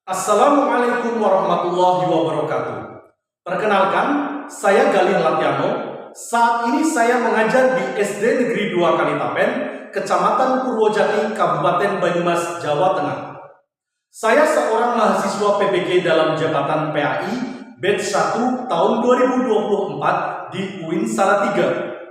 Assalamualaikum warahmatullahi wabarakatuh. Perkenalkan, saya Galih Latiano. Saat ini saya mengajar di SD Negeri 2 Kalitapen, Kecamatan Purwojati, Kabupaten Banyumas, Jawa Tengah. Saya seorang mahasiswa PPG dalam jabatan PAI batch 1 tahun 2024 di UIN Salatiga.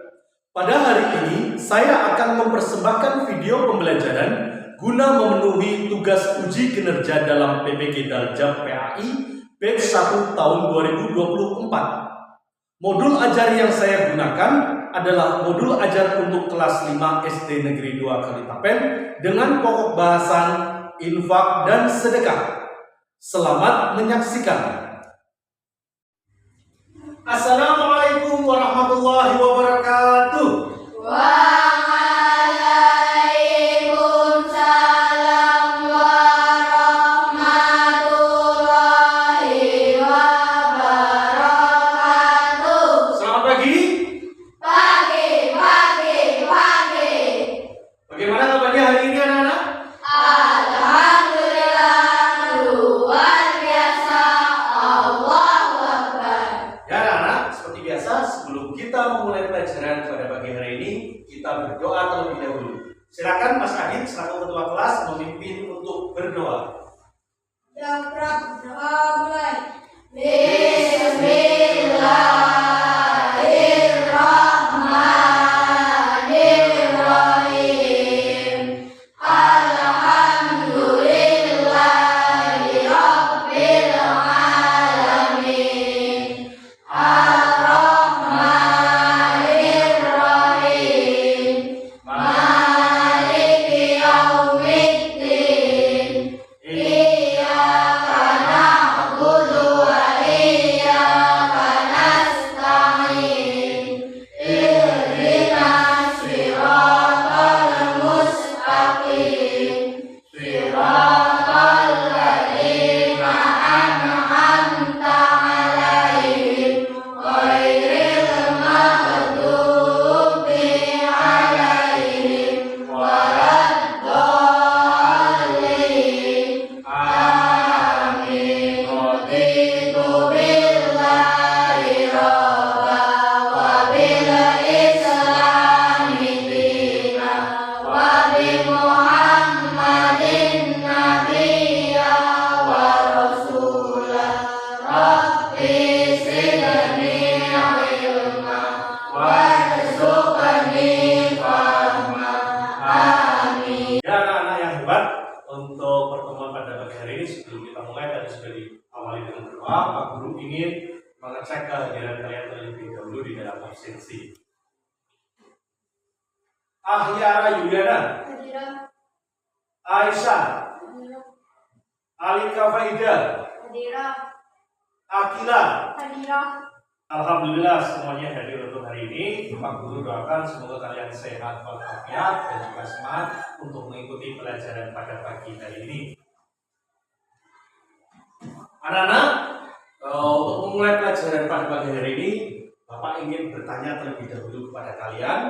Pada hari ini, saya akan mempersembahkan video pembelajaran guna memenuhi tugas uji kinerja dalam PPG Daljab PAI batch 1 tahun 2024. Modul ajar yang saya gunakan adalah modul ajar untuk kelas 5 SD Negeri 2 Kalitapen dengan pokok bahasan infak dan sedekah. Selamat menyaksikan. Assalamualaikum warahmatullahi wabarakatuh. Waalaikumsalam warahmatullahi wabarakatuh. Selamat pagi. Pagi. Bagaimana kabarnya hari ini anak-anak? Alhamdulillah, luar biasa. Allahu Akbar. Ya anak-anak, seperti biasa sebelum kita memulai pelajaran pada pagi hari ini, kita berdoa terlebih dahulu. Silakan Mas Adit selaku ketua kelas memimpin untuk berdoa. Doa mulai. Bismillahirrahmanirrahim. Alhamdulillahi rabbil alamin. Ar-Rahmanir-Rahim. Maliki yaumiddin. Iyyaka na'budu wa iyyaka nasta'in. Ihdinas siratal mustaqim. Siratal ladzina an'amta 'alaihim ghairil maghdubi 'alaihim waladdallin. Amin. Raditu billahi rabba wa bil islami dina wa bi Muhammadin nabiyya wa rasulah. Rabbi zidni ilma warzuqni fahma. Amin. Ya anak-anak yang hebat, untuk pertemuan pada pagi hari ini sebelum kita mulai tadi sudah diawali dengan berdoa. Pak Guru ingin mengecek kehadiran kalian terlebih dahulu di dalam absensi. Ahyara Yuliana, Hadirah. Aisyah, Hadirah. Alika Faida, Hadirah. Akila. Hadirah. Alhamdulillah semuanya hadir untuk hari ini. Pak Guru doakan semoga kalian sehat walafiat dan juga semangat untuk mengikuti pelajaran pada pagi hari ini. Anak-anak, untuk memulai pelajaran pada pagi hari ini, Bapak ingin bertanya terlebih dahulu kepada kalian.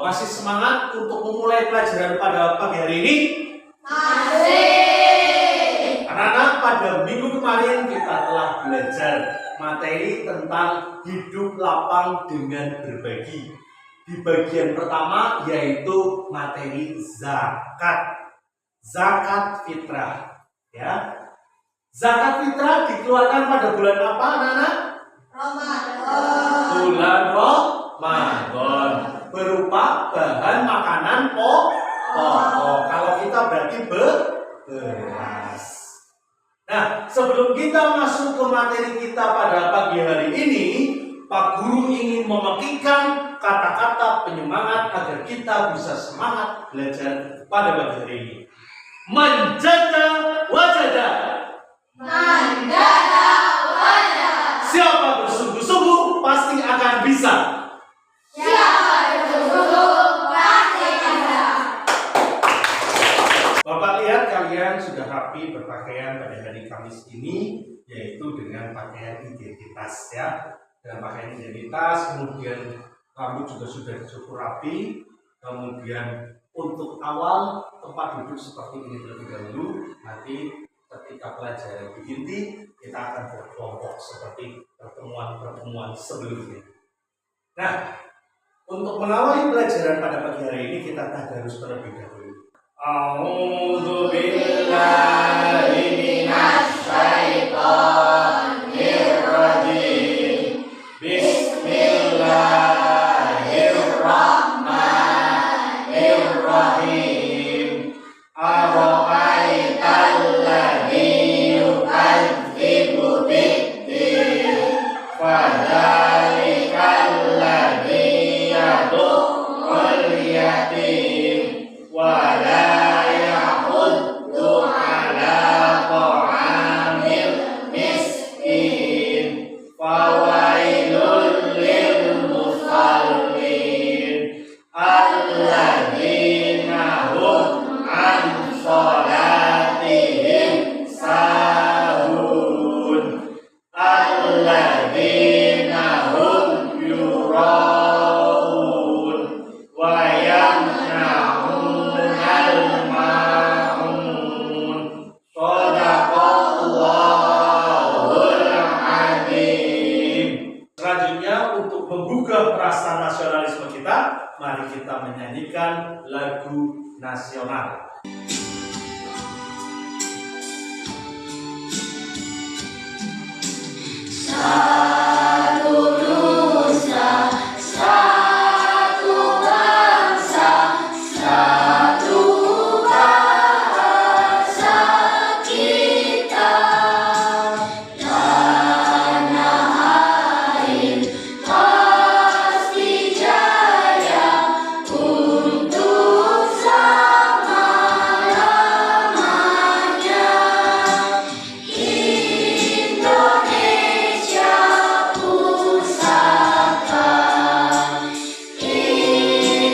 Masih semangat untuk memulai pelajaran pada pagi hari ini? Masih. Anak-anak, pada minggu kemarin kita telah belajar materi tentang hidup lapang dengan berbagi. Di bagian pertama yaitu materi zakat. Zakat fitrah, ya. Zakat fitrah dikeluarkan pada bulan apa, anak-anak? Ramadan. Bulan Ramadan. Berupa bahan makanan pokok. Kalau kita berarti beras. Nah, sebelum kita masuk ke materi kita pada pagi hari ini, Pak Guru ingin memekikkan kata-kata penyemangat agar kita bisa semangat belajar pada pagi hari ini. Manjada wajada. Manjada wajah. Siapa bersungguh-sungguh pasti akan bisa. Siapa bersungguh pasti ada. Bapak lihat kalian sudah rapi berpakaian pada hari Kamis ini, yaitu dengan pakaian identitas, ya. Dengan pakaian identitas, kemudian rambut juga sudah cukup rapi, kemudian untuk awal tempat duduk seperti ini terlebih dahulu, nanti ketika pelajaran diinti, kita akan berkelompok seperti pertemuan-pertemuan sebelumnya. Nah, untuk mengawali pelajaran pada pagi hari ini, kita tadarus terlebih dahulu. A'udzu billahi minasy syaithanir rajim. Bismillahirrahmanirrahim. Ara'aital ladzi yukadzibu bid-din, fadzalikal ladzi yad'ul yatim wa la yahuddu 'ala ta'amil miskin, fawailul lil musallin alladzina hum 'an shalatihim sahun, alladzina hum yura'un wa yamna'unal ma'un. Shadaqallahul azim. Selanjutnya, untuk menggugah perasaan nasionalisme kita, mari kita menyanyikan lagu nasional. Satu nusa, satu bangsa, satu bahasa kita. Tanah air pasti jaya untuk selama-lamanya. Indonesia pusaka,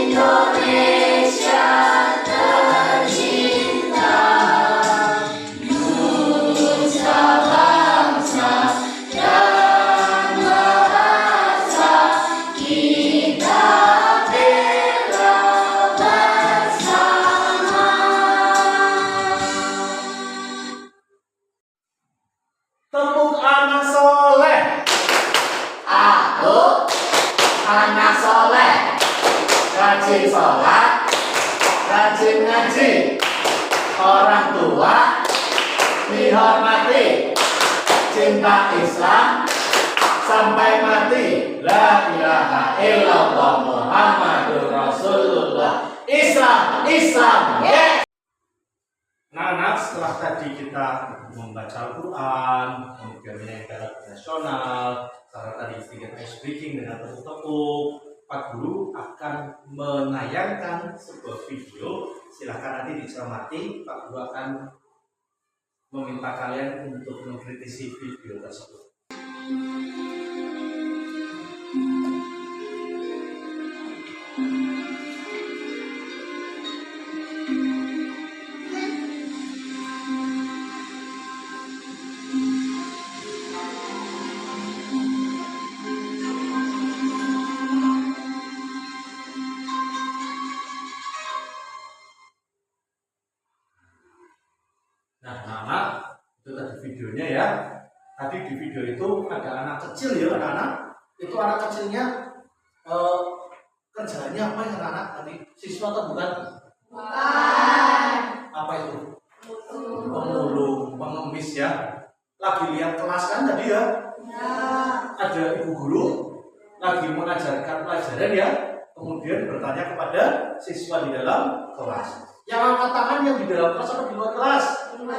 Indonesia tercinta, nusa bangsa dan bahasa kita bela bersama. Tepuk anak soleh. Aku anak soleh, Rajin sholat, rajin ngaji, orang tua dihormati, cinta Islam sampai mati. La ilaha illallah Muhammadur Rasulullah. Islam, Islam, yes. Nah, setelah tadi kita membaca Al-Quran, kemudian menyanyikan lagu nasional, karena tadi sedikit ice breaking dengan tepuk-tepuk, Pak Guru akan menayangkan sebuah video. Silahkan nanti dicermati. Pak Guru akan meminta kalian untuk mengkritisi video tersebut. Nah, anak, itu tadi videonya ya. Tadi di video itu ada anak kecil ya, anak-anak. Itu anak kecilnya kerjaannya apa ya anak-anak? Tadi siswa atau bukan? Bukan. Apa itu? Pemulung, pengemis ya. Lagi lihat kelas kan tadi ya? Ya. Ada ibu guru lagi mengajarkan pelajaran ya. Kemudian bertanya kepada siswa di dalam kelas. Yang angkat tangan yang di dalam kelas atau di luar kelas? Bukan.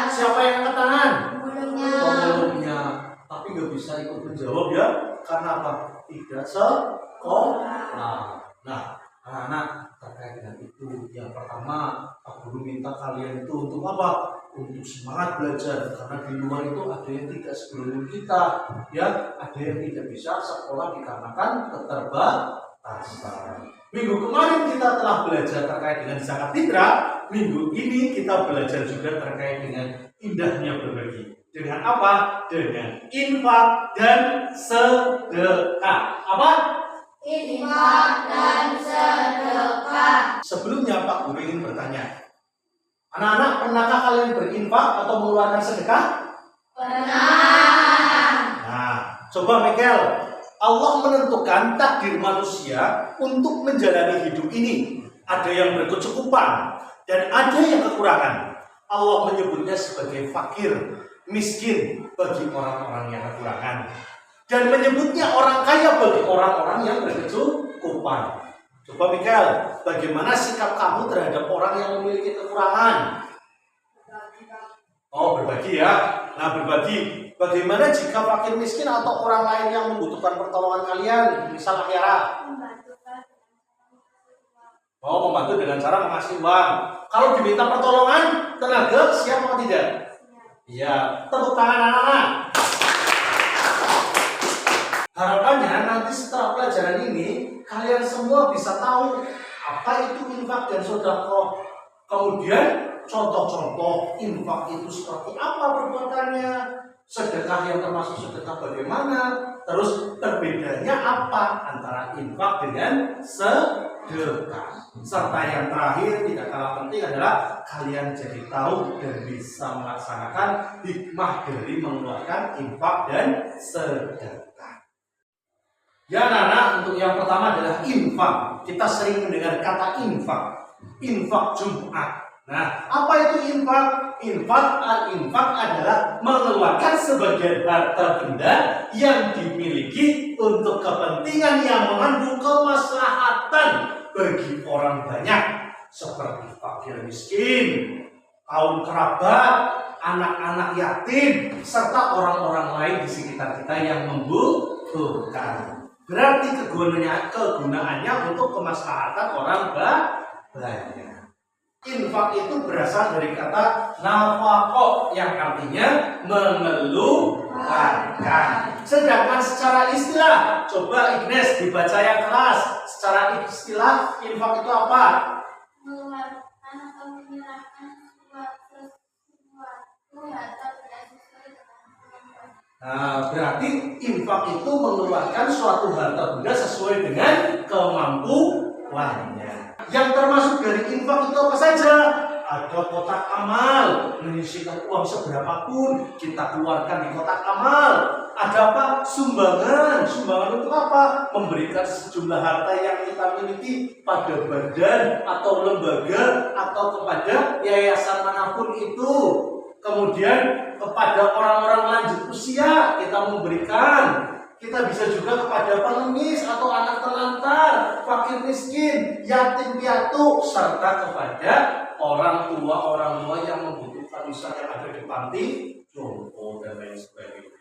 Siapa yang angkat tangan? Pemulungnya. Pemulungnya. Tapi nggak bisa ikut menjawab ya. Karena apa? Tidak sekolah. Nah, anak-anak terkait dengan itu. Yang pertama, Pak Guru minta kalian itu untuk apa? Untuk semangat belajar. Karena di luar itu ada yang tidak sebelum kita. Ya, ada yang tidak bisa sekolah dikarenakan keterbatasan. Minggu kemarin kita telah belajar terkait dengan zakat fitrah. Minggu ini kita belajar juga terkait dengan indahnya berbagi. Dengan apa? Dengan infak dan sedekah. Apa? Infak dan sedekah. Sebelumnya Pak Guru ingin bertanya, Anak-anak, pernahkah kalian berinfak atau mengeluarkan sedekah? Pernah. Nah, coba Michael, Allah menentukan takdir manusia untuk menjalani hidup ini. Ada yang berkecukupan dan ada yang kekurangan. Allah menyebutnya sebagai fakir, miskin bagi orang-orang yang kekurangan, dan menyebutnya orang kaya bagi orang-orang yang berkecukupan. Coba Michael, bagaimana sikap kamu terhadap orang yang memiliki kekurangan? Oh, berbagi ya. Nah, berbagi. Bagaimana jika fakir miskin atau orang lain yang membutuhkan pertolongan kalian? Misal Akhira. Oh, membantu dengan cara mengasih uang. Kalau diminta pertolongan, tenaga siap atau tidak? Iya. Tepuk tangan anak-anak. Harapannya nanti setelah pelajaran ini, kalian semua bisa tahu apa itu infak dan sedekah. Kemudian contoh-contoh infak itu seperti apa perbuatannya, sedekah yang termasuk sedekah bagaimana, terus berbedanya apa antara infak dengan sedekah. Serta yang terakhir tidak kalah penting adalah kalian jadi tahu dan bisa melaksanakan hikmah dari mengeluarkan infak dan sedekah. Ya anak-anak, untuk yang pertama adalah infak. Kita sering mendengar kata infak, infak Jumat. Nah, apa itu infak? Infak adalah mengeluarkan sebagian harta benda yang dimiliki untuk kepentingan yang mengandung kemaslahatan bagi orang banyak, seperti fakir miskin, kaum kerabat, anak-anak yatim, serta orang-orang lain di sekitar kita yang membutuhkan. Berarti kegunaannya untuk kemaslahatan orang banyak. Infak itu berasal dari kata nafaqah yang artinya mengeluarkan. Sedangkan secara istilah, coba Ignes dibaca yang keras. Secara istilah infak itu apa? Mengeluarkan atau menyerahkan sesuatu harta benda sesuai dengan kemampuan. Nah, berarti infak itu mengeluarkan suatu harta benda sesuai dengan kemampuannya. Yang termasuk dari infak itu apa saja? Ada kotak amal, menyisihkan uang seberapapun kita keluarkan di kotak amal. Ada apa? Sumbangan. Sumbangan untuk apa? Memberikan sejumlah harta yang kita miliki pada badan atau lembaga atau kepada yayasan manapun itu. Kemudian kepada orang-orang lanjut usia kita memberikan. Kita bisa juga kepada pengemis atau anak terlantar, fakir miskin, yatim piatu, serta kepada orang tua yang membutuhkan, misalnya ada di panti jompo dan lain sebagainya.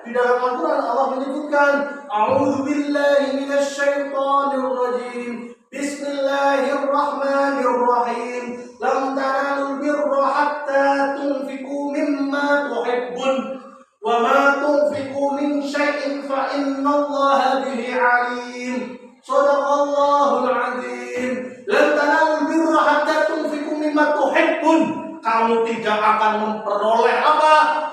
Di dalam Al-Quran Allah menyebutkan, A'udzubillahi minasyaitonirrajim. Bismillahirrahmanirrahim. Lam tanalul birra hatta tunfiqu mimma tuhibbun. Wa ma tunfiqu min syai'in fa innallaha bihi 'alim. Shadaqallahul 'azim. Lan tanalul birra hatta tunfiqu mimma tuhibbun. Kamu tidak akan memperoleh apa?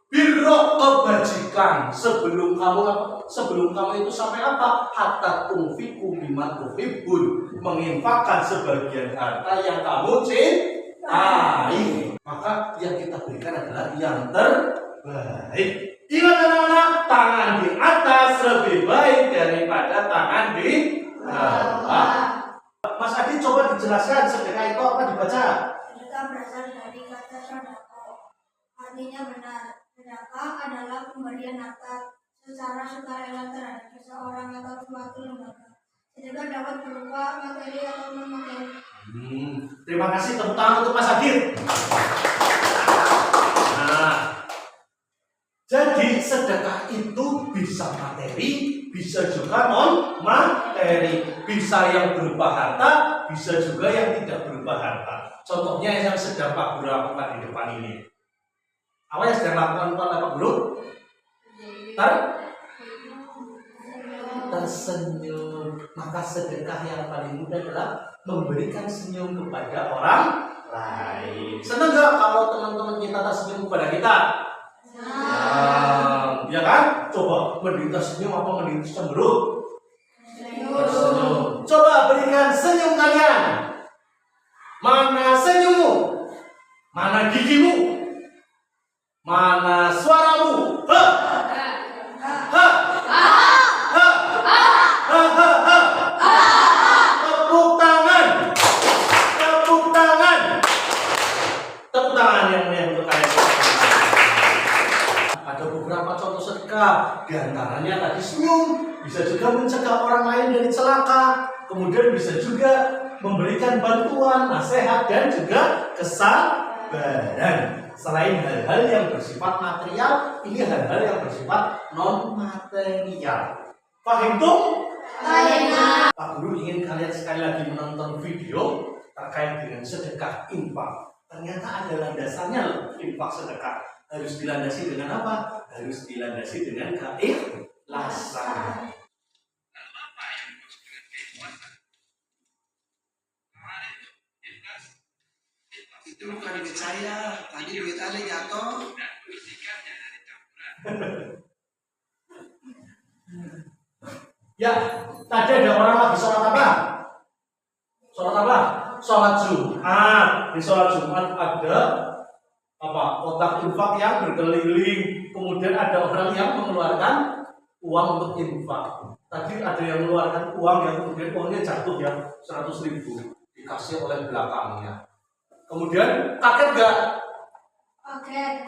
Birra, kebajikan sebelum kamu itu sampai apa? Hatta tunfiqu mimma tuhibbun. Menginfakkan sebagian harta yang kamu cintai. Maka yang kita berikan adalah yang terbaik. Ingat anak-anak, tangan di atas lebih baik daripada tangan di bawah. Mas Adi, coba dijelaskan sedekah itu apa, dibaca. Sedekah berasal dari kata sodako, artinya benar. Sedekah adalah pemberian harta secara sukarela terhadap seseorang atau suatu lembaga. Sedekah dapat berupa materi atau non-materi. Terima kasih, tepuk tangan untuk Mas Adi. Nah, jadi sedekah itu bisa materi, bisa juga non materi, bisa yang berupa harta, bisa juga yang tidak berupa harta. Contohnya yang sedang Pak Guru lakukan di depan ini. Apa yang sedang lakukan Pak Guru? Tersenyum. Maka sedekah yang paling mudah adalah memberikan senyum kepada orang lain. Senang nggak kalau teman-teman kita tersenyum kepada kita? Ya kan? Coba mending tersenyum apa mending cemberut? Tersenyum. Coba berikan senyum kalian. Mana senyummu? Mana gigimu? Mana suaramu? Ha! Ha! Ha! Ha! Ha! Ha! Tepuk tangan. Tepuk tangan. Tepuk tangan yang untuk kalian. Ada beberapa contoh sedekah, di antaranya tadi senyum, bisa juga mencegah orang lain dari celaka, kemudian bisa juga memberikan bantuan, nasihat, dan juga kesabaran. Selain hal-hal yang bersifat material, ini hal-hal yang bersifat non material. Paham tuh? Pak Guru ingin kalian sekali lagi menonton video terkait dengan sedekah infak. Ternyata ada landasannya loh, infak sedekah. Harus dilandasi dengan apa? Harus dilandasi dengan keikhlasan. Itu bukan duit saya, tadi duit ada jatuh. Ya, tadi ada orang lagi sholat apa? Sholat apa? Sholat Jumat. Di sholat Jumat ada apa? Kotak infak yang berkeliling. Kemudian ada orang yang mengeluarkan uang untuk infak. Tadi ada yang mengeluarkan uang yang kemudian uangnya jatuh ya 100.000 dikasih oleh belakangnya. Kemudian kaget gak? Kaget.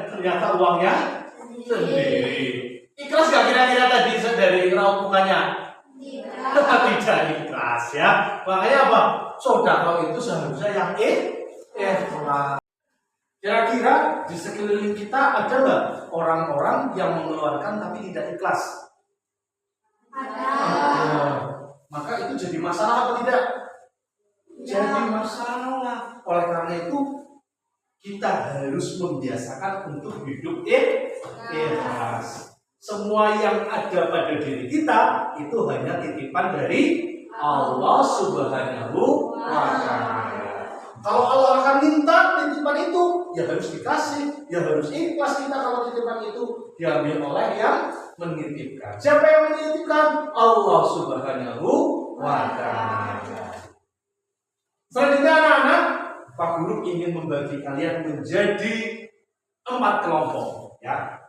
Ternyata uangnya sendiri. Ikhlas gak kira-kira tadi dari raut mukanya? Tidak ikhlas ya. Makanya apa? Sedekah itu seharusnya yang ikhlas. Kira-kira di sekeliling kita ada nggak orang-orang yang mengeluarkan tapi tidak ikhlas? Ada. Maka itu jadi masalah apa tidak? Jadi masalah. Oleh karena itu kita harus membiasakan untuk hidup ikhlas. Semua yang ada pada diri kita itu hanya titipan dari Allah Subhanahu wa Ta'ala. Kalau Allah akan minta titipan itu, ya harus dikasih, ya harus ikhlas kita kalau titipan itu diambil oleh yang menitipkan. Siapa yang menitipkan? Allah Subhanahu wa Ta'ala. Selanjutnya anak-anak, Pak Guru ingin membagi kalian menjadi 4 kelompok, ya.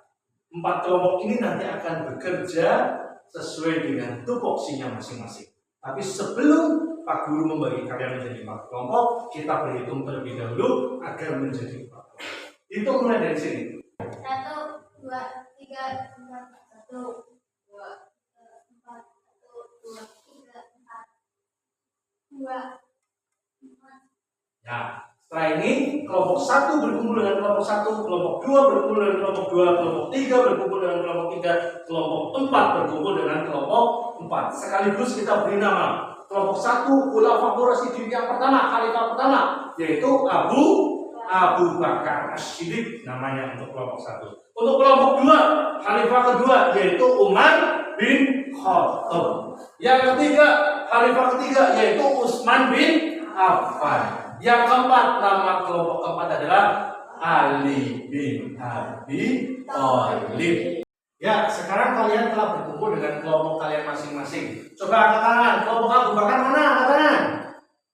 4 kelompok ini nanti akan bekerja sesuai dengan tupoksinya masing-masing. Tapi sebelum Pak Guru membagi kalian menjadi 4 kelompok, kita berhitung terlebih dahulu agar menjadi 4 kelompok. Hitung mulai dari sini. 1, 2, 3, 4, 1, 2, 4, 1, 2, 3, 4, 2. Ya, setelah ini kelompok 1 berkumpul dengan kelompok 1, kelompok 2 berkumpul dengan kelompok 2, kelompok 3 berkumpul dengan kelompok 3, kelompok 4 berkumpul dengan kelompok 4. Sekaligus kita beri nama. Kelompok 1 Khulafaur Rasyidin yang pertama, khalifah pertama, yaitu Abu Bakar As-Siddiq namanya untuk kelompok 1. Untuk kelompok 2, khalifah kedua yaitu Umar bin Khattab. Yang ketiga, khalifah ketiga yaitu Utsman bin Affan. Yang keempat, nama kelompok keempat adalah Ali bin Abi Thalib. Ya, sekarang kalian telah berkumpul dengan kelompok kalian masing-masing. Coba angkat tangan. Kelompok Abu Bakar mana? Angkat tangan.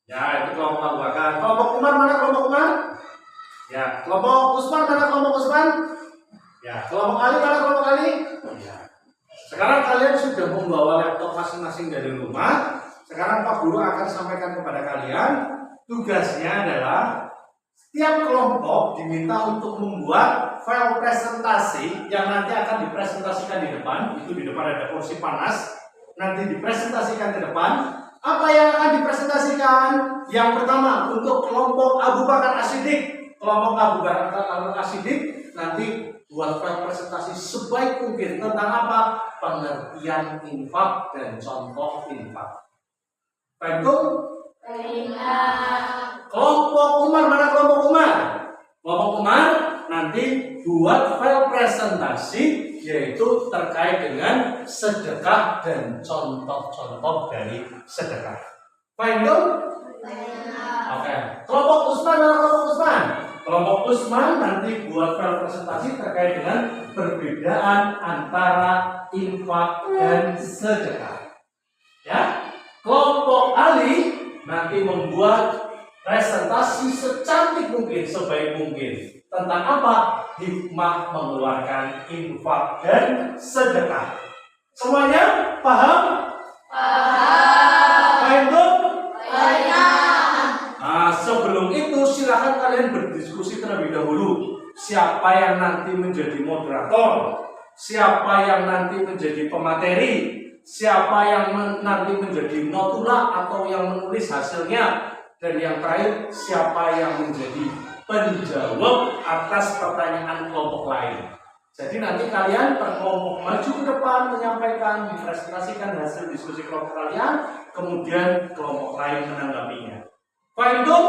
Ya, itu kelompok Abu Bakar. Kelompok Umar mana? Kelompok Umar. Ya, kelompok Utsman mana? Kelompok Utsman. Ya, kelompok Ali mana? Kelompok Ali. Ya. Sekarang kalian sudah membawa laptop masing-masing dari rumah. Sekarang Pak Guru akan sampaikan kepada kalian. Tugasnya adalah setiap kelompok diminta untuk membuat file presentasi yang nanti akan dipresentasikan di depan. Itu di depan ada kursi panas. Nanti dipresentasikan ke depan. Apa yang akan dipresentasikan? Yang pertama untuk kelompok Abu Bakar As-Siddiq. Kelompok Abu Bakar As-Siddiq nanti buat file presentasi sebaik mungkin tentang apa? Pengertian infak dan contoh infak. Baiklah. Kelompok Umar mana? Kelompok Umar. Kelompok Umar nanti buat file presentasi yaitu terkait dengan sedekah dan contoh-contoh dari sedekah. Fine dong? Oke. Kelompok Utsman mana? Kelompok Utsman. Kelompok Utsman nanti buat file presentasi terkait dengan perbedaan antara infak dan sedekah. Ya. Kelompok Ali nanti membuat presentasi secantik mungkin, sebaik mungkin. Tentang apa? Hikmah mengeluarkan infak dan sedekah. Semuanya paham? Paham tuh? Nah, sebelum itu silahkan kalian berdiskusi terlebih dahulu. Siapa yang nanti menjadi moderator? Siapa yang nanti menjadi pemateri? Siapa yang nanti menjadi notula atau yang menulis hasilnya? Dan yang terakhir, siapa yang menjadi penjawab atas pertanyaan kelompok lain? Jadi nanti kalian per kelompok maju ke depan menyampaikan, mempresentasikan hasil diskusi kelompok kalian, kemudian kelompok lain menanggapinya. Faham itu?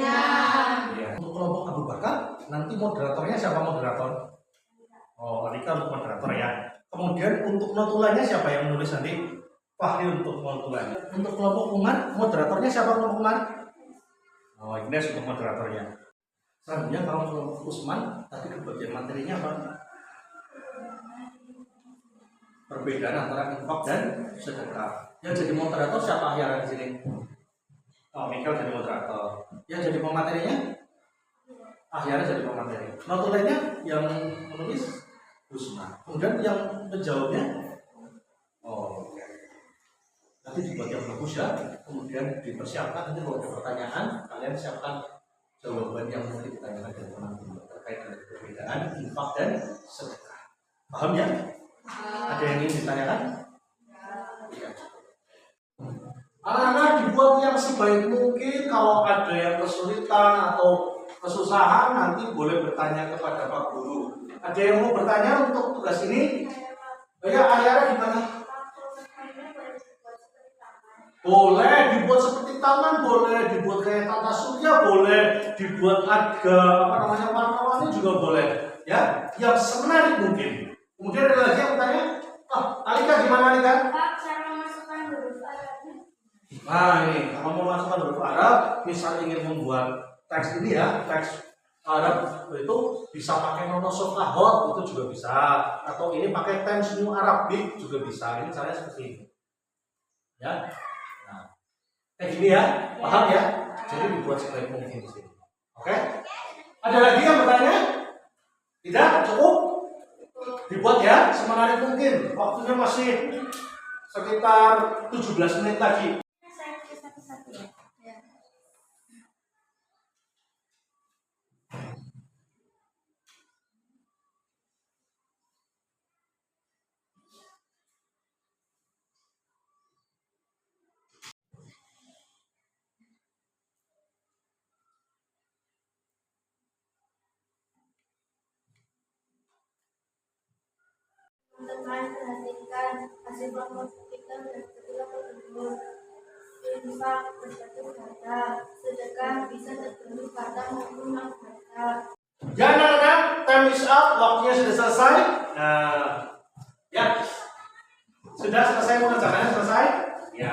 Ya. Untuk kelompok Abu Bakar, nanti moderatornya siapa moderator? Oh, Rika untuk moderator ya. Kemudian untuk notulanya siapa yang menulis nanti? Fahri untuk notulanya. Untuk kelompok Umar, moderatornya siapa kelompok Umar? Oh, Ignes untuk moderatornya. Selanjutnya kalau kelompok Usman, tadi ke bagian materinya apa? Perbedaan antara infak dan sedekah. Yang jadi moderator siapa Ahyara di sini? Oh, Michael jadi moderator. Yang jadi pematerinya? Ahyara jadi pemateri. Notulanya yang menulis Usman. Kemudian yang menjawabnya? Oh, oke. Nanti dibuat yang bagus ya. Kemudian dipersiapkan nanti kalau ada pertanyaan, kalian siapkan jawaban yang mungkin ditanyakan dari teman-teman terkait dengan perbedaan infak dan sedekah. Paham ya? Ada yang ingin ditanyakan? Iya. Anak-anak dibuat yang sebaik mungkin. Kalau ada yang kesulitan atau kesusahan nanti boleh bertanya kepada Pak Guru. Ada yang mau bertanya untuk tugas ini? Ya, Ayara gimana? Boleh dibuat seperti taman, boleh dibuat kayak tata surya, boleh dibuat ada warna-warni juga boleh. Ya, yang semenarik mungkin. Kemudian ada lagi yang bertanya, Alika gimana Alika? Pak, cara memasukkan huruf Arabnya. Nah ini, kalau mau masukkan huruf Arab, misal ingin membuat teks ini ya, teks Arab itu bisa pakai monosoklahot itu juga bisa, atau ini pakai Times New Arabic juga bisa. Ini caranya seperti ini, ya. Nah, kayak gini ya, paham ya? Jadi dibuat sebaik mungkin di sini. Oke? Ada lagi yang bertanya? Tidak, cukup. Dibuat ya semenarik mungkin. Waktunya masih sekitar 17 menit lagi. Saya satu-satu ya. Teman-teman perhatikan hasil kelompok kita dan ketika berkumpul. Infak berstatus harta, sedekah bisa terpenuhi kata maupun non-kata. Ya anak-anak, time is up, waktunya sudah selesai. Nah, ya, sudah selesai mengerjakannya, selesai? Ya,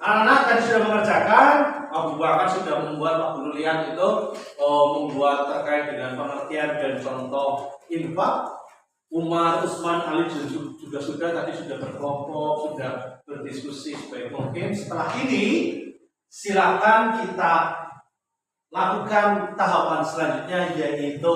anak-anak tadi sudah mengerjakan. Abu Bakar sudah membuat, Pak Guru lihat itu membuat terkait dengan pengertian dan contoh infak. Umar, Usman, Ali juga sudah tadi sudah berkelompok, sudah berdiskusi sebaik mungkin. Setelah ini silakan kita lakukan tahapan selanjutnya yaitu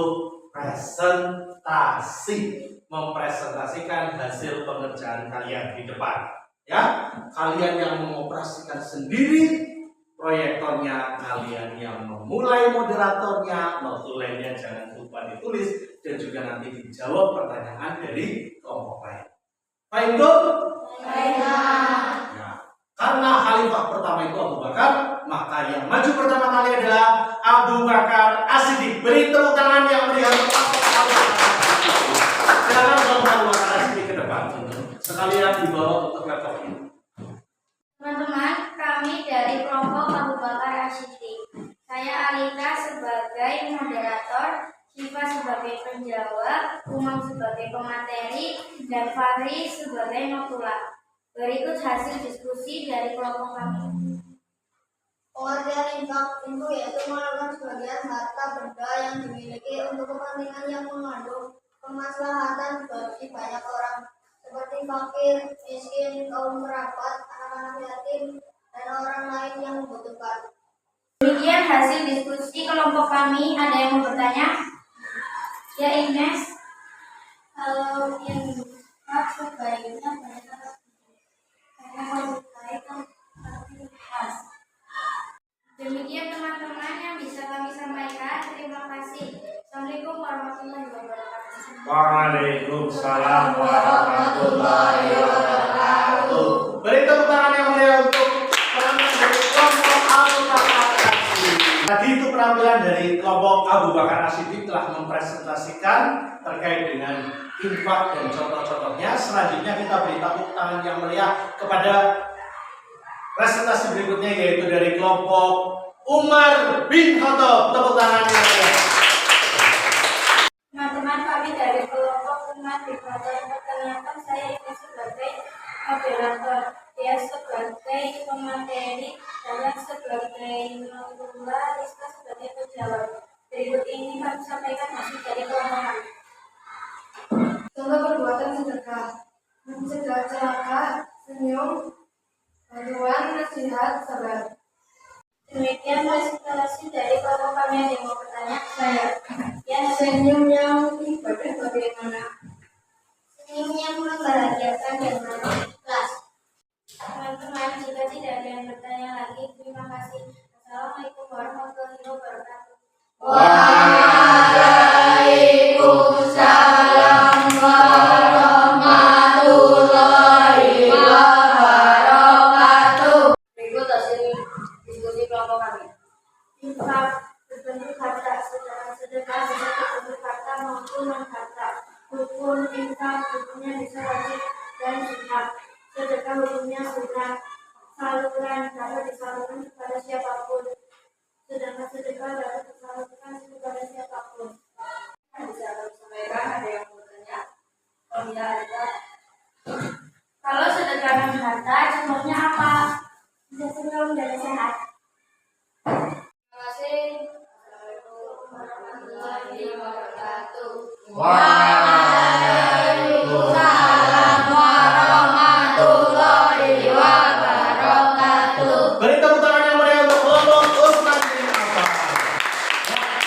presentasi, mempresentasikan hasil pengerjaan kalian di depan. Ya, kalian yang mengoperasikan sendiri proyektornya, kalian yang memulai moderatornya, notulenya jangan lupa ditulis dan juga nanti dijawab pertanyaan dari kelompok lain. Baik itu? Ya. Karena khalifah pertama itu Abu Bakar, maka yang maju pertama kali adalah Abu Bakar As-Siddiq. Beri tepuk tangan yang meriah untuk Abu Bakar. Silakan Abu Bakar As-Siddiq ke depan. Sekalian dibawa untuk laptop ini. Teman-teman, kami dari kelompok Abu Bakar As-Siddiq. Saya Alika sebagai moderator, Syifa sebagai penjawab, Umam sebagai pemateri, dan Fahri sebagai notula. Berikut hasil diskusi dari kelompok kami. Pengertian infak itu yaitu mengeluarkan sebagian harta benda yang dimiliki untuk kepentingan yang mengandung kemaslahatan bagi banyak orang, seperti fakir, miskin, kaum kerabat, anak-anak yatim, dan orang lain yang membutuhkan. Demikian hasil diskusi kelompok kami. Ada yang mau bertanya? Ya, Ines. Kalau yang sebaiknya mereka karena menyukai aktivitas. Demikian teman-teman yang bisa kami sampaikan. Terima kasih. Assalamualaikum warahmatullahi wabarakatuh. Waalaikumsalam warahmatullahi wabarakatuh. Beri tepuk tangan yang meriah untuk penampilan dari kelompok Abu Bakar As-Siddiq. Tadi itu penampilan dari kelompok Abu Bakar As-Siddiq telah mempresentasikan terkait dengan infak dan contoh-contohnya. Selanjutnya kita beri tepuk tangan yang meriah kepada presentasi berikutnya, yaitu dari kelompok Umar bin Khattab. Tepuk tangan yang meriah. Teman-teman kami dari kelompok Umar bin Khattab, perkenalkan saya ini sebagai moderator, dia sebagai pemateri, dan sebagai mengelola, Rizka sebagai penjawab. Berikut ini kami sampaikan hasil dari kelompok kami. Contoh perbuatan sedekah: mencegah celaka, senyum, bantuan, nasihat, sabar. Demikian presentasi dari kelompok kami. Yang mau bertanya? Saya. Ya, senyum yang ibadah bagaimana? Senyum yang membahagiakan dan ikhlas. Teman-teman, jika tidak ada yang bertanya lagi, terima kasih. Assalamualaikum warahmatullahi wabarakatuh. Waalaikumsalam warahmatullahi wabarakatuh. Berikut hasil diskusi kelompok kami. Infak berbentuk harta, sedekah bisa berbentuk harta maupun non-harta. Hukum infak hukumnya bisa wajib dan sunnah. Sedekah hukumnya sunnah. Saluran dapat disalurkan kepada siapapun, sedangkan sedekah dapat disalurkan kepada siapapun. Bisa kami sampaikan, ada yang mau bertanya? Oh iya, ada. Kalau sedekah non harta, contohnya apa? Bisa sebelum dan sehat. Terima kasih. Assalamualaikum warahmatullahi wabarakatuh. Waalaikumsalam warahmatullahi wabarakatuh. Beri tepuk tangan yang meriah untuk kelompok Utsman bin Affan.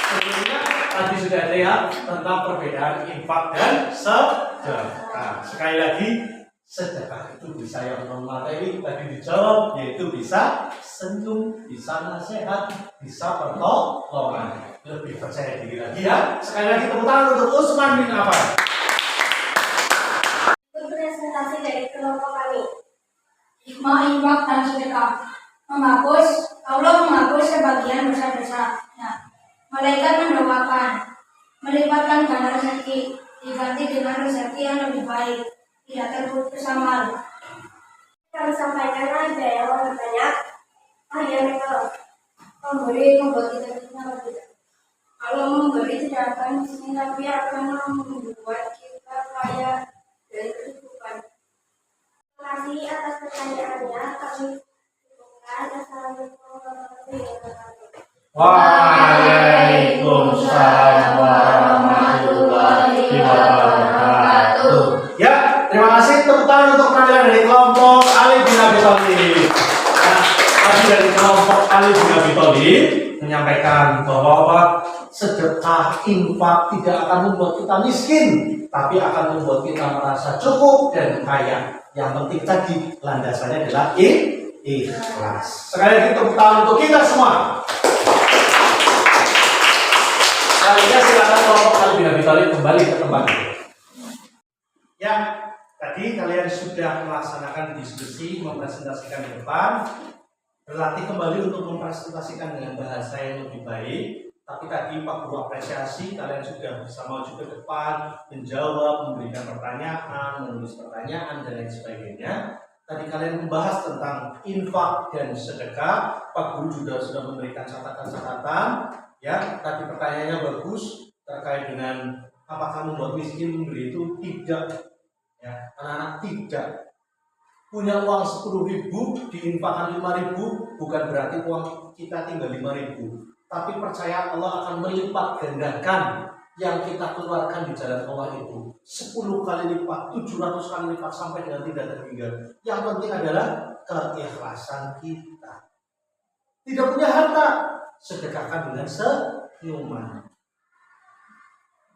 Sebelumnya tadi sudah lihat tentang perbedaan infak dan sedekah. Sekali lagi, sedekah itu bisa yang non materi tadi dijawab, yaitu bisa senyum, bisa nasihat, bisa pertolongan. Lebih percaya diri lagi ya. Sekali lagi tepuk tangan untuk Utsman bin Affan. Itu presentasi dari kelompok kami. Hikmah infak dan sedekah. Allah menghapus sebagian dosa-dosa. Ya. Malaikat mendoakan, melipatkan ganda rezeki, diganti dengan rezeki yang lebih baik, tidak terputus amal. Kami sampaikan ada yang mau bertanya. Yang itu Memberi membuat kita tidak tidak. Kalau memberi tidak akan disini, tapi akan membuat kita kaya dari kehidupan. terima kasih atas pertanyaannya. Kami cukupkan. Assalamualaikum warahmatullahi wabarakatuh. Waalaikumsalam warahmatullahi wabarakatuh. Ya, terima kasih. Tepuk tangan untuk penampilan dari kelompok Ali bin Abi Thalib. Nah, tadi dari kelompok Ali bin Abi Thalib menyampaikan bahwa sedekah infak tidak akan membuat kita miskin, tapi akan membuat kita merasa cukup dan kaya. Yang penting tadi landasannya adalah ikhlas. Sekali lagi tepuk tangan untuk kita semua. Selanjutnya silakan kelompok Ali bin Abi Thalib kembali ke tempatnya. Ya, tadi kalian sudah melaksanakan diskusi, mempresentasikan di depan, berlatih kembali untuk mempresentasikan dengan bahasa yang lebih baik. Tapi tadi Pak Guru apresiasi kalian sudah bisa maju ke depan, menjawab, memberikan pertanyaan, menulis pertanyaan dan lain sebagainya. Tadi kalian membahas tentang infak dan sedekah. Pak Guru juga sudah memberikan catatan-catatan. Ya, tadi pertanyaannya bagus terkait dengan apakah membuat miskin memberi itu tidak. Ya, anak-anak tidak punya uang 10.000 diinfakkan 5.000 bukan berarti uang kita tinggal 5.000, tapi percaya Allah akan melipat gandakan yang kita keluarkan di jalan Allah itu 10 kali lipat, 700 kali lipat sampai dengan tidak terhingga. Yang penting adalah keikhlasan kita. Tidak punya harta, sedekahkan dengan senyuman.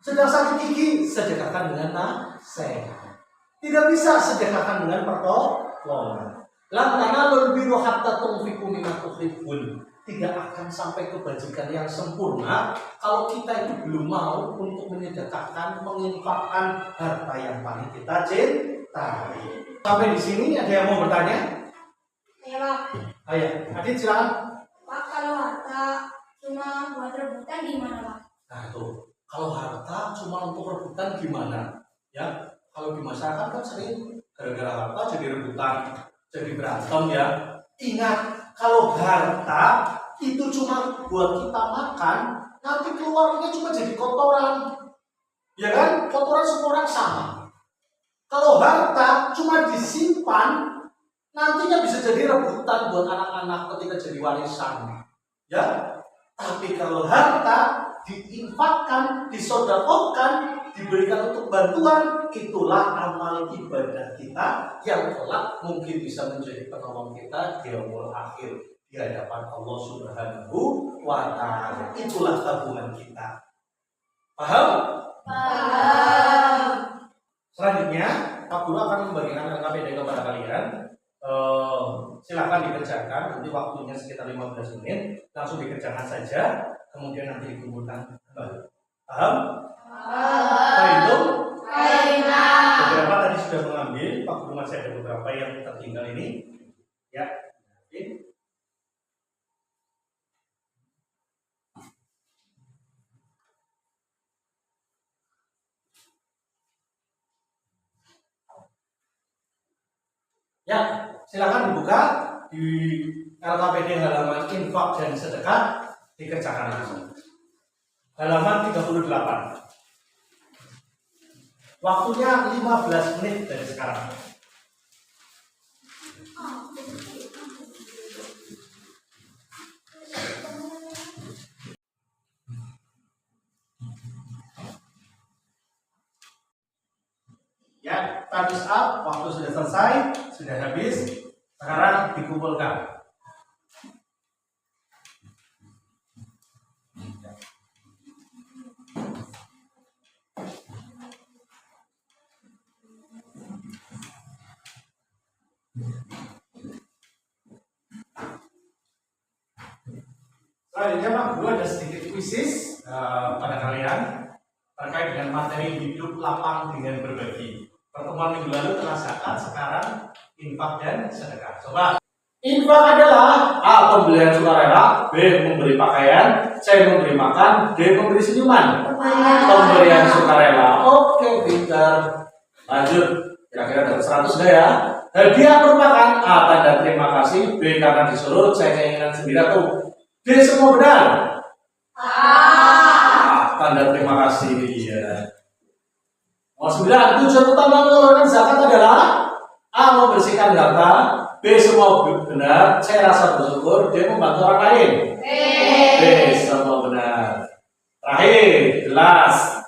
Sedang sakit gigi, sedekahkan dengan nasihat. Tidak bisa sedekahkan dengan pertolongan. Lan tanalul birra hatta tunfiqu mimma tuhibbun. Tidak akan sampai kebajikan yang sempurna kalau kita itu belum mau untuk menyedekahkan, menginfakkan harta yang paling kita cintai. Sampai di sini ada yang mau bertanya? Ya Pak. Ayo, Adit silakan. Pak, kalau harta cuma buat rebutan gimana Pak? Nah tuh, kalau harta cuma untuk rebutan gimana? Ya, kalau di masyarakat kan sering gara-gara harta jadi rebutan, jadi berantem ya. Ingat, kalau harta itu cuma buat kita makan, nanti keluarnya cuma jadi kotoran. Ya kan? Kotoran semua orang sama. Kalau harta cuma disimpan, nantinya bisa jadi rebutan buat anak-anak ketika jadi warisan. Ya. Tapi kalau harta diinfakkan, disedekahkan, diberikan untuk bantuan, itulah amal ibadah kita yang kelak mungkin bisa menjadi penolong kita di yaumul akhir di hadapan Allah Subhanahu wa Ta'ala. Itulah tabungan kita. Paham? Paham. Selanjutnya, Pak Guru akan membagikan LKPD kepada kalian. Silakan dikerjakan, nanti waktunya sekitar 15 menit, langsung dikerjakan saja, kemudian nanti dikumpulkan kembali. Paham? Itu beberapa tadi sudah mengambil, Pak Guru masih ada beberapa yang tertinggal ini. Ya, oke. Ya, silakan dibuka di LKPD halaman infak dan sedekah, dikerjakan langsung. Halaman 38. Waktunya 15 menit dari sekarang. Ya, time's up, waktu sudah selesai, sudah habis. Sekarang dikumpulkan. Selanjutnya Pak Guru ada sedikit kuisis pada kalian terkait dengan materi hidup lapang dengan berbagi. Pertemuan minggu lalu telah zakat, sekarang infak dan sedekah. Coba. Infak adalah A. Pembelian sukarela, B. Memberi pakaian, C. Memberi makan, D. Memberi senyuman. Pemberian sukarela. Oke, pintar. Lanjut. Kira-kira dapat 100 enggak ya? Hadiah merupakan A. Tanda terima kasih, B. Karena disuruh, C. Keinginan sendiri atau D. Semua benar. Tanda terima kasih. Iya. Nomor 9, tujuan utama mengeluarkan zakat adalah A. Membersihkan harta, B. Semua benar, C. Rasa bersyukur, D. Membantu orang lain. B. Semua benar. Terakhir, jelas.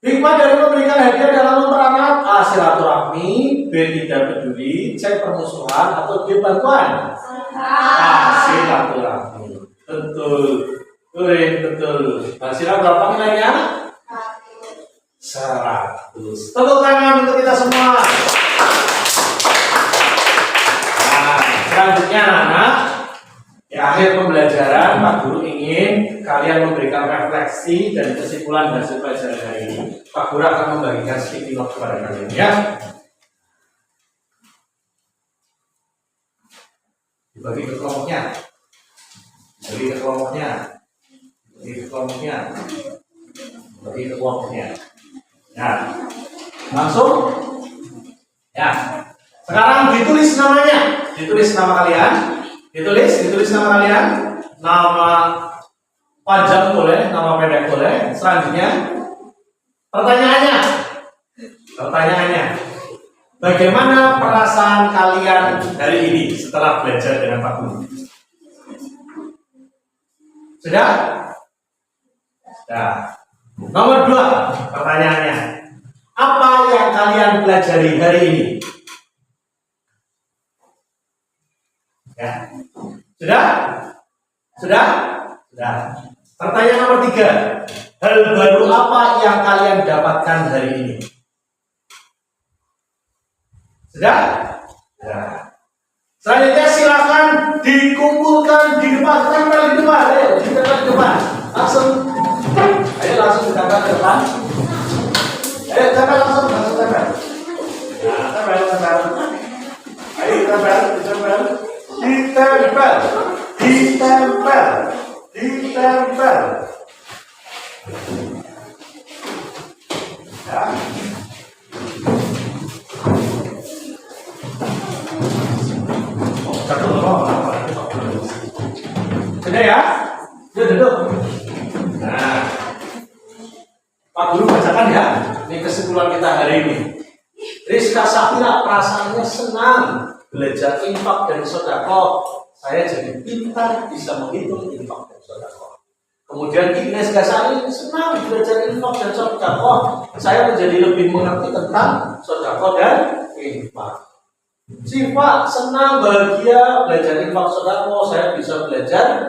Hikmah dari memberikan hadiah dalam memperarat A. Silaturahmi, B. Tidak peduli, C. Permusuhan, atau D. Bantuan. A. Silaturahmi. Betul. Betul. Hasilnya berapa nilainya? 100. Tepuk tangan untuk kita semua. Nah, selanjutnya anak-anak, di akhir pembelajaran Pak Guru ingin kalian memberikan refleksi dan kesimpulan hasil pelajaran hari ini. Pak Guru akan membagikan sticky note kepada kalian ya. Dibagi ke kelompoknya. Bagi ke kelompoknya. Ya, langsung. Ya, sekarang ditulis namanya, ditulis nama kalian, ditulis nama kalian, nama panjang boleh, nama pendek boleh. Selanjutnya, pertanyaannya, bagaimana perasaan kalian hari ini setelah belajar dengan Pak Guru? Sudah? Sudah. Nomor 2, pertanyaannya. Apa yang kalian pelajari hari ini? Ya. Sudah? Nah, pertanyaan nomor 3. Hal baru apa yang kalian dapatkan hari ini? Sudah? Nah. Selanjutnya silakan dikumpulkan di depan, tempel di depan, ayo ditempel di depan, langsung ditempel ke depan, ayo tempel langsung tempel, nah tempel, ayo ditempel, ya. Sudah ya? Sudah duduk. Nah, Pak Guru bacakan ya. Ini kesimpulan kita hari ini. Rizka Safira perasaannya senang belajar infak dan sedekah. Saya jadi pintar bisa menghitung infak dan sedekah. Kemudian Ignes Gasari senang belajar infak dan sedekah. Saya menjadi lebih mengerti tentang sedekah dan infak. Siva senang bahagia belajar infak sedekah. Saya bisa belajar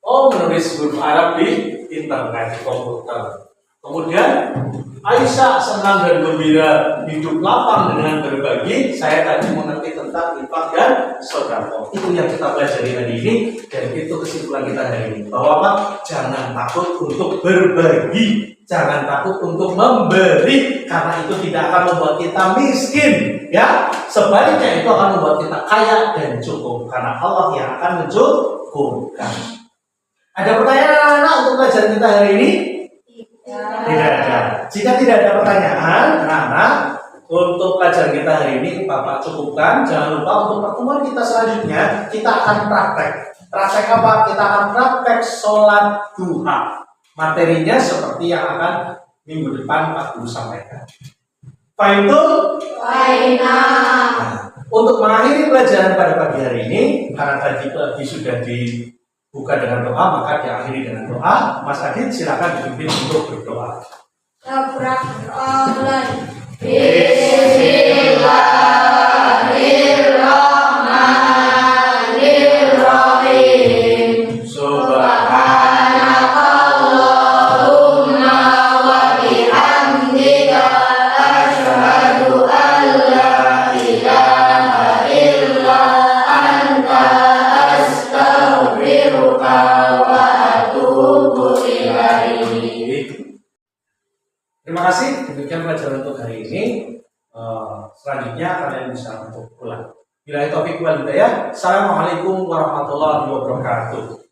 menulis huruf Arab di internet komputer. Kemudian Aisyah senang dan gembira hidup lapang dengan berbagi. Saya tadi mengerti tentang infak dan sedekah. Itu yang kita pelajari hari ini dan itu kesimpulan kita hari ini. Bahwa apa? Jangan takut untuk berbagi. Jangan takut untuk memberi karena itu tidak akan membuat kita miskin, ya. Sebaliknya itu akan membuat kita kaya dan cukup karena Allah yang akan mencukupkan. Ada pertanyaan anak-anak untuk pelajaran kita hari ini? Tidak ada. Jika tidak ada pertanyaan, anak-anak, untuk pelajaran kita hari ini Bapak cukupkan. Jangan lupa untuk pertemuan kita selanjutnya kita akan praktek. Praktek apa? Kita akan praktek sholat duha. Materinya seperti yang akan minggu depan Pak Guru sampaikan. Fahim tuh? Nah, untuk mengakhiri pelajaran pada pagi hari ini, karena tadi sudah dibuka dengan doa, maka diakhiri dengan doa. Mas Adit silakan dipimpin untuk berdoa. Bismillahirrahmanirrahim. Subhanakallahumma wa bihamdika asyhadu an la ilaha illa anta astaghfiruka wa atubu ilaik. Terima kasih. Demikian pelajaran untuk hari ini. Selanjutnya kalian bisa untuk pulang. Bila taufiq wal hidayah. Assalamualaikum warahmatullahi wabarakatuh.